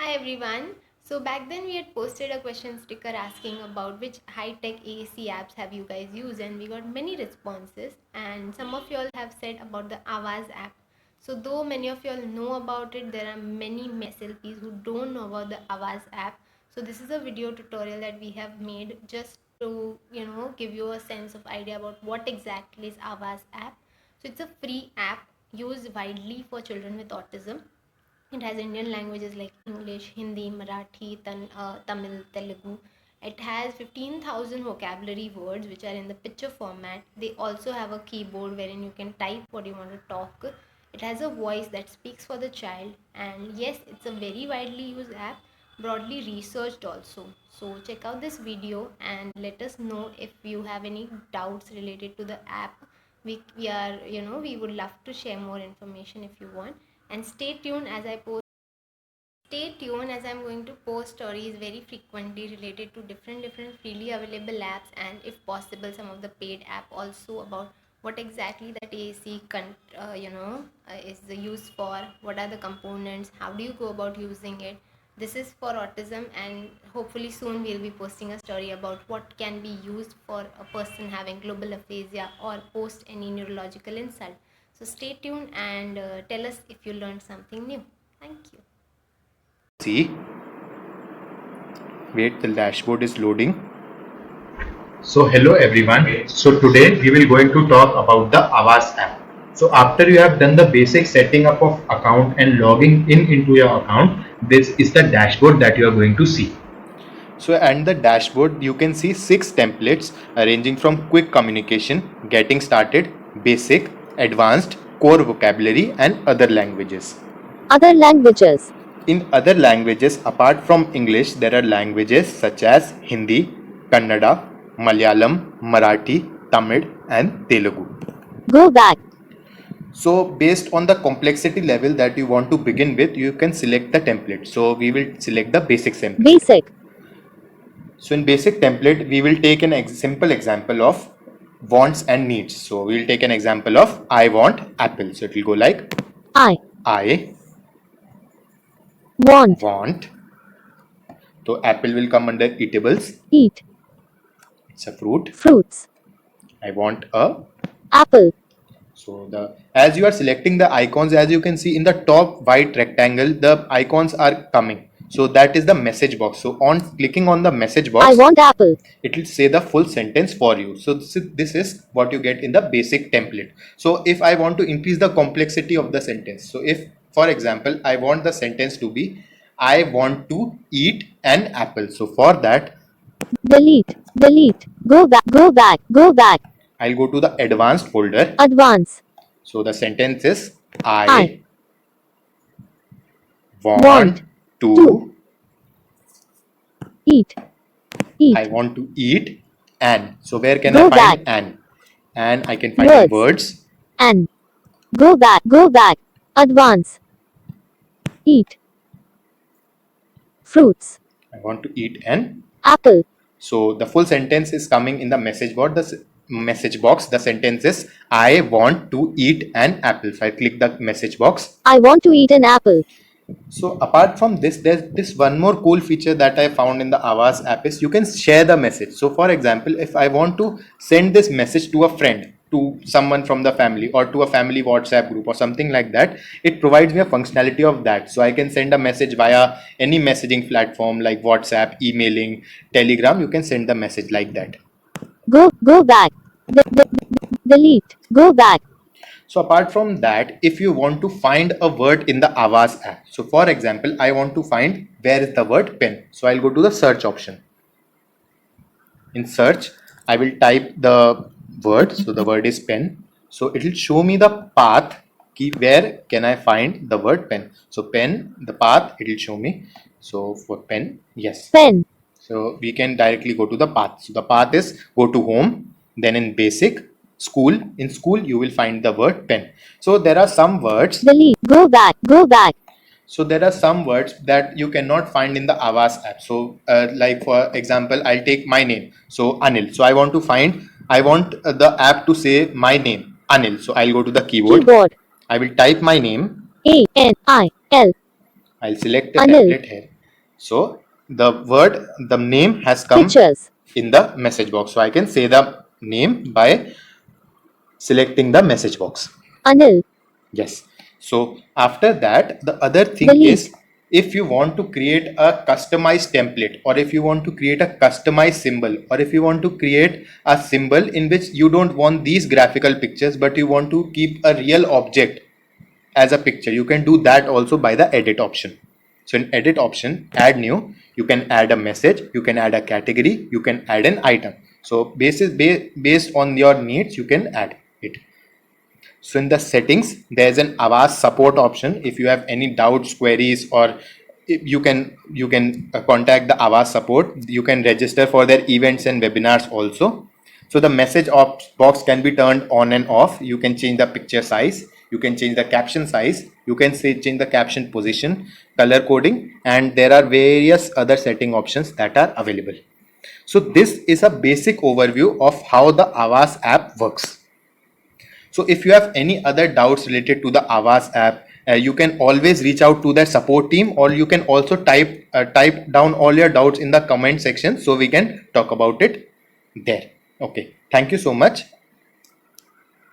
Hi everyone. So back then we had posted a question sticker asking about which high-tech AAC apps have you guys used, and we got many responses, and some of y'all have said about the Avaz app. So though many of y'all know about it, there are many SLPs who don't know about the Avaz app. So this is a video tutorial that we have made just to give you a sense of idea about what exactly is Avaz app. So it's a free app used widely for children with autism. It has Indian languages like English, Hindi, Marathi, Tamil, Telugu. It has 15,000 vocabulary words which are in the picture format. They also have a keyboard wherein you can type what you want to talk. It has a voice that speaks for the child, and yes, it's a very widely used app, broadly researched also. So check out this video and let us know if you have any doubts related to the app. We are we would love to share more information if you want, and stay tuned as I'm going to post stories very frequently related to different freely available apps, and if possible some of the paid app also, about what exactly that AAC is used for, what are the components, how do you go about using it. This is for autism, and hopefully soon we'll be posting a story about what can be used for a person having global aphasia or post any neurological insult. So stay tuned and tell us if you learned something new. Thank you. See, wait, the dashboard is loading. So hello everyone. So today we will going to talk about the Avas app. So after you have done the basic setting up of account and logging in into your account, this is the dashboard that you are going to see. So, and the dashboard, you can see 6 templates ranging from quick communication, getting started, basic, advanced, core vocabulary, and other languages. Other languages. In other languages, apart from English, there are languages such as Hindi, Kannada, Malayalam, Marathi, Tamil, and Telugu. Go back. So based on the complexity level that you want to begin with, you can select the template. So we will select the basic template. Basic. So in basic template, we will take an simple example of wants and needs. So we will take an example of I want apple. So it will go like I want. So apple will come under eatables. Eat. It's a fruit. Fruits. I want a apple. So as you are selecting the icons, as you can see in the top white rectangle, the icons are coming. So that is the message box. So on clicking on the message box, I want apple. It will say the full sentence for you. So this is what you get in the basic template. So if I want to increase the complexity of the sentence, so if for example I want the sentence to be I want to eat an apple. So for that, delete. Go back. I'll go to the advanced folder. Advance. So the sentence is I want to eat. I want to eat an. So where can Go I find back. an? And I can find in words. An. Go back. Advance. Eat. Fruits. I want to eat an apple. So the full sentence is coming in the message board. Message box. The sentence is I want to eat an apple. So I click the message box. I want to eat an apple. So apart from this, there's this one more cool feature that I found in the Avaz app is you can share the message. So for example, if I want to send this message to a friend, to someone from the family, or to a family WhatsApp group or something like that, it provides me a functionality of that. So I can send a message via any messaging platform like WhatsApp, emailing, Telegram. You can send the message like that. Go back. Delete. Go back. So apart from that, if you want to find a word in the Avaz app, so for example, I want to find where is the word pen. So I'll go to the search option. In search, I will type the word. So the word is pen. So it will show me the path. Where can I find the word pen? So pen, the path, it will show me. So for pen, yes. Pen. So we can directly go to the path. So the path is go to home, then in basic, school. In school, you will find the word pen. So there are some words. Delete. Go back. So there are some words that you cannot find in the Avaz app. So like for example, I'll take my name. So Anil. So I want the app to say my name, Anil. So I'll go to the keyboard. I will type my name. ANIL. I'll select the Anil. template here. So the name has come Pictures. in the message box. So I can say the name by selecting the message box. Anil. Yes. So after that, the other thing Delete. is, if you want to create a customized template, or if you want to create a customized symbol, or if you want to create a symbol in which you don't want these graphical pictures, but you want to keep a real object as a picture, you can do that also by the edit option. So in edit option, add new, you can add a message, you can add a category, you can add an item. So based on your needs, you can add it. So in the settings, there's an Avast support option. If you have any doubts, queries, or you can contact the Avast support. You can register for their events and webinars also. So the message box can be turned on and off. You can change the picture size. You can change the caption size. You can change the caption position, color coding, and there are various other setting options that are available. So this is a basic overview of how the Avast app works. So if you have any other doubts related to the Avast app, you can always reach out to their support team, or you can also type down all your doubts in the comment section so we can talk about it there. Okay, thank you so much.